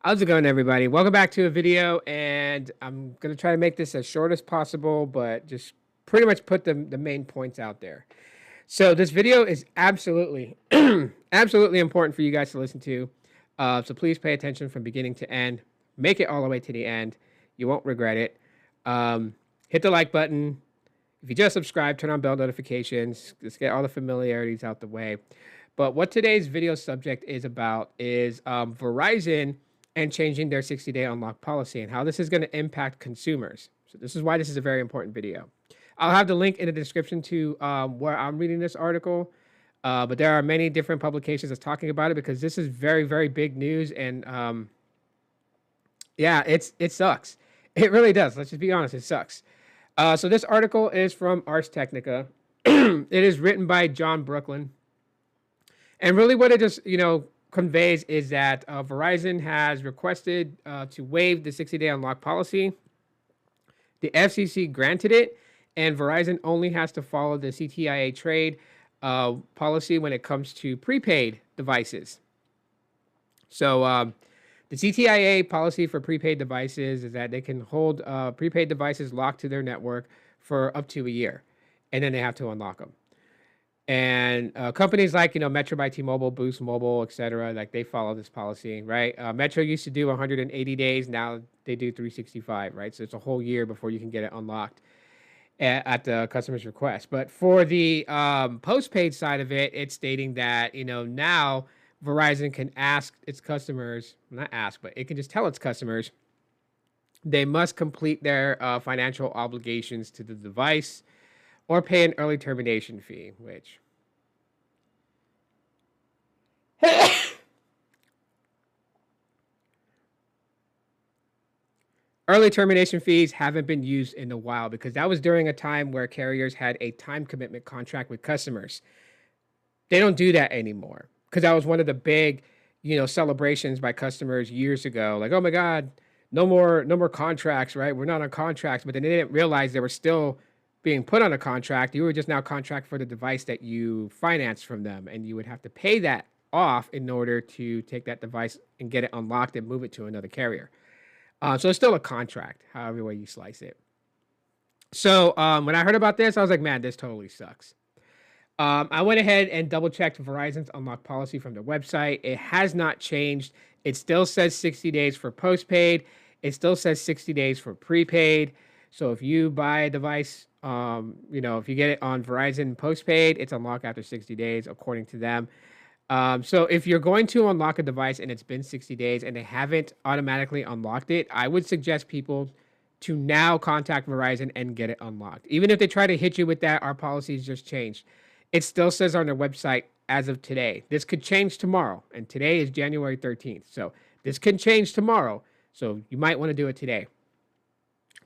How's it going, everybody? Welcome back to a video, and I'm going to try to make this as short as possible, but just pretty much put the main points out there. So this video is absolutely, absolutely important for you guys to listen to. So please pay attention from beginning to end. Make it all the way to the end. You won't regret it. Hit the like button. If you just subscribe, turn on bell notifications. Let's get all the familiarities out the way. But what today's video subject is about is Verizon and changing their 60-day unlock policy and how this is going to impact consumers. So this is why this is a very important video. I'll have the link in the description to where I'm reading this article. But there are many different publications that's talking about it because this is very, very big news. And yeah, it sucks. It really does. Let's just be honest. It sucks. So this article is from Ars Technica. It is written by John Brooklyn. And really what it just, conveys is that Verizon has requested to waive the 60-day unlock policy. The FCC granted it, and Verizon only has to follow the CTIA trade policy when it comes to prepaid devices. So the CTIA policy for prepaid devices is that they can hold prepaid devices locked to their network for up to a year, and then they have to unlock them. And companies like, Metro by T-Mobile, Boost Mobile, et cetera, like they follow this policy, right? Metro used to do 180 days. Now they do 365, right? So it's a whole year before you can get it unlocked at the customer's request. But for the postpaid side of it, it's stating that, now Verizon can ask its customers, not ask, but it can just tell its customers they must complete their financial obligations to the device or pay an early termination fee, which early termination fees haven't been used in a while because that was during a time where carriers had a time commitment contract with customers. They don't do that anymore because that was one of the big, celebrations by customers years ago. Like, oh my God, no more contracts, right? We're not on contracts, but then they didn't realize they were still being put on a contract. You were just now contract for the device that you financed from them, and you would have to pay that off in order to take that device and get it unlocked and move it to another carrier. So it's still a contract, however way you slice it. So when I heard about this, I was like, man, this totally sucks. I went ahead and double checked Verizon's unlock policy from their website. It has not changed. It still says 60 days for postpaid. It still says 60 days for prepaid. So if you buy a device, if you get it on Verizon postpaid, it's unlocked after 60 days, according to them. So if you're going to unlock a device and it's been 60 days and they haven't automatically unlocked it, I would suggest people to now contact Verizon and get it unlocked. Even if they try to hit you with that, our policies just changed. It still says on their website as of today. This could change tomorrow, and today is January 13th. So this can change tomorrow. So you might want to do it today,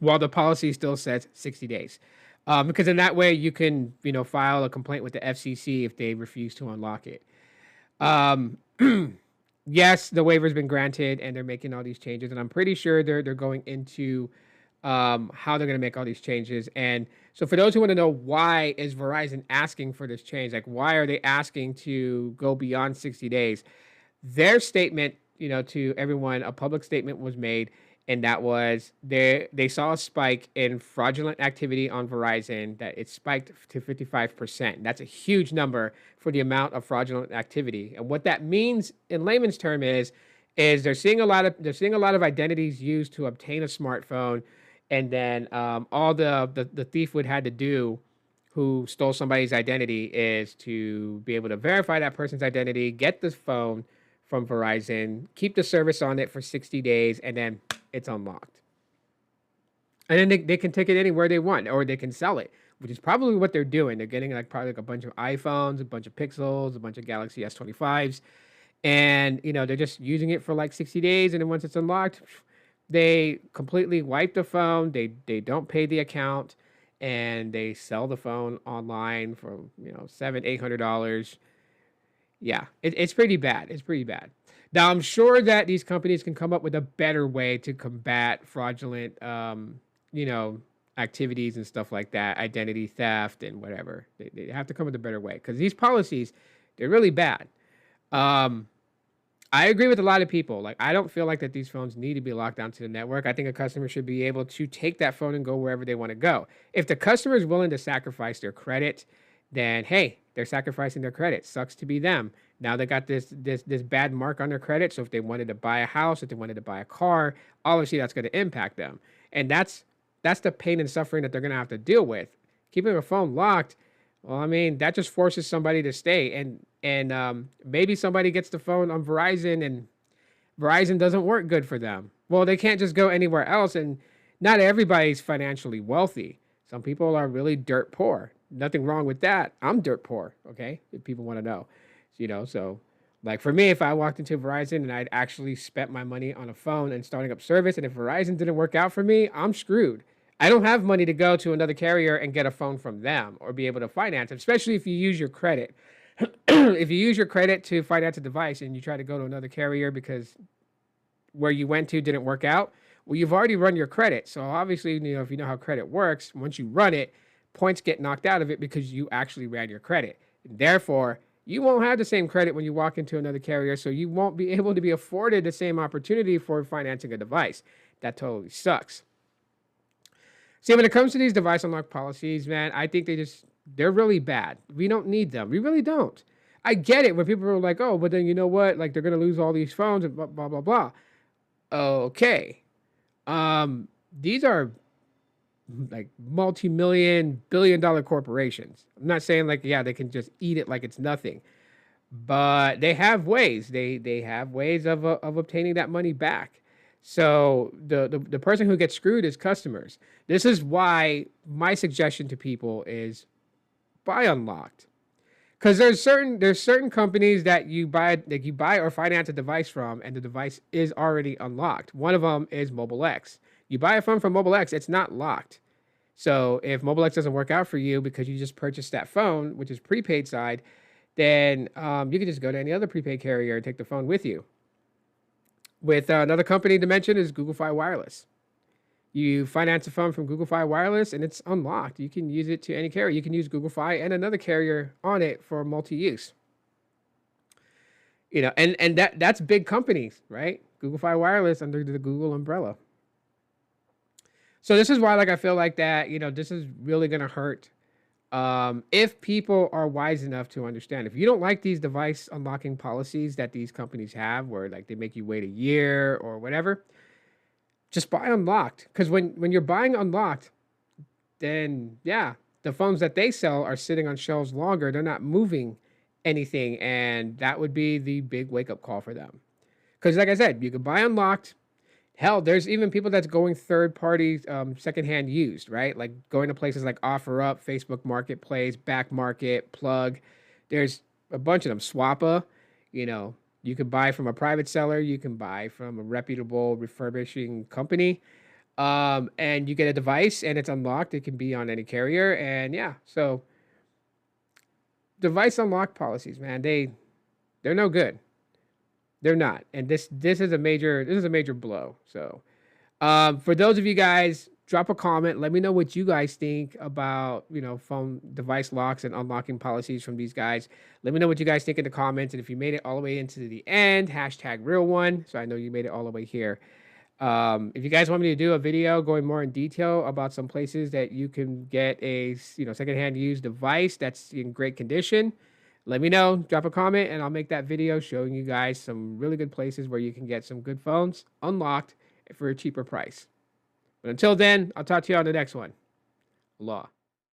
while the policy still says 60 days. Because in that way, you can, file a complaint with the FCC if they refuse to unlock it. Yes, the waiver's been granted, and they're making all these changes, and I'm pretty sure they're going into how they're going to make all these changes. And so for those who want to know why is Verizon asking for this change, like why are they asking to go beyond 60 days? Their statement, to everyone, a public statement was made, and that was they saw a spike in fraudulent activity on Verizon, that it spiked to 55%. That's a huge number for the amount of fraudulent activity. And what that means in layman's term is they're seeing a lot of identities used to obtain a smartphone, and then all the thief would had to do who stole somebody's identity is to be able to verify that person's identity, get the phone from Verizon, keep the service on it for 60 days, and then it's unlocked. And then they can take it anywhere they want, or they can sell it, which is probably what they're doing. They're getting probably a bunch of iPhones, a bunch of Pixels, a bunch of Galaxy S25s, and they're just using it for like 60 days, and then once it's unlocked, they completely wipe the phone. They don't pay the account, and they sell the phone online for $700-800. Yeah, it's pretty bad. It's pretty bad. Now, I'm sure that these companies can come up with a better way to combat fraudulent, activities and stuff like that, identity theft and whatever. They have to come with a better way because these policies, they're really bad. I I agree with a lot of people. Like, I don't feel like that these phones need to be locked down to the network. I think a customer should be able to take that phone and go wherever they want to go. If the customer is willing to sacrifice their credit, then hey, they're sacrificing their credit. Sucks to be them. Now they got this bad mark on their credit. So if they wanted to buy a house, if they wanted to buy a car, obviously that's going to impact them. And that's the pain and suffering that they're going to have to deal with. Keeping a phone locked, well, I mean, that just forces somebody to stay, and maybe somebody gets the phone on Verizon, and Verizon doesn't work good for them. Well, they can't just go anywhere else, and not everybody's financially wealthy. Some people are really dirt poor. Nothing wrong with that. I'm dirt poor, okay? If people want to know, so like for me, if I walked into Verizon and I'd actually spent my money on a phone and starting up service, and if Verizon didn't work out for me, I'm screwed. I don't have money to go to another carrier and get a phone from them or be able to finance it, especially if you use your credit. If you use your credit to finance a device and you try to go to another carrier because where you went to didn't work out, well, you've already run your credit. So obviously, if you know how credit works, once you run it, points get knocked out of it because you actually ran your credit. Therefore, you won't have the same credit when you walk into another carrier, so you won't be able to be afforded the same opportunity for financing a device. That totally sucks. See, when it comes to these device unlock policies, man, I think they're really bad. We don't need them. We really don't. I get it when people are like, oh, but then you know what? Like, they're going to lose all these phones and blah, blah, blah, blah. Okay. These are like multi-million, billion-dollar corporations. I'm not saying like, yeah, they can just eat it like it's nothing. But they have ways. They have ways of obtaining that money back. So the person who gets screwed is customers. This is why my suggestion to people is buy unlocked. Because there's certain companies that you buy or finance a device from, and the device is already unlocked. One of them is Mobile X. You buy a phone from Mobile X, it's not locked. So if Mobile X doesn't work out for you because you just purchased that phone, which is prepaid side, then you can just go to any other prepaid carrier and take the phone with you. With another company to mention is Google Fi Wireless. You finance a phone from Google Fi Wireless and it's unlocked. You can use it to any carrier. You can use Google Fi and another carrier on it for multi-use. And that's big companies, right? Google Fi Wireless under the Google umbrella. So this is why, like, I feel like that, this is really going to hurt if people are wise enough to understand. If you don't like these device unlocking policies that these companies have, where like they make you wait a year or whatever, just buy unlocked. Because when you're buying unlocked, then yeah, the phones that they sell are sitting on shelves longer. They're not moving anything, and that would be the big wake up call for them. Because like I said, you can buy unlocked. Hell, there's even people that's going third party, secondhand used, right? Like going to places like OfferUp, Facebook Marketplace, Back Market, Plug. There's a bunch of them. Swappa, you can buy from a private seller. You can buy from a reputable refurbishing company. And you get a device and it's unlocked. It can be on any carrier. And yeah, so device unlock policies, man, they're no good. They're not, and this is a major blow. So, for those of you guys, drop a comment. Let me know what you guys think about phone device locks and unlocking policies from these guys. Let me know what you guys think in the comments, and if you made it all the way into the end, #real1. So I know you made it all the way here. If you guys want me to do a video going more in detail about some places that you can get a secondhand used device that's in great condition, let me know, drop a comment, and I'll make that video showing you guys some really good places where you can get some good phones unlocked for a cheaper price. But until then, I'll talk to you on the next one. Aloha.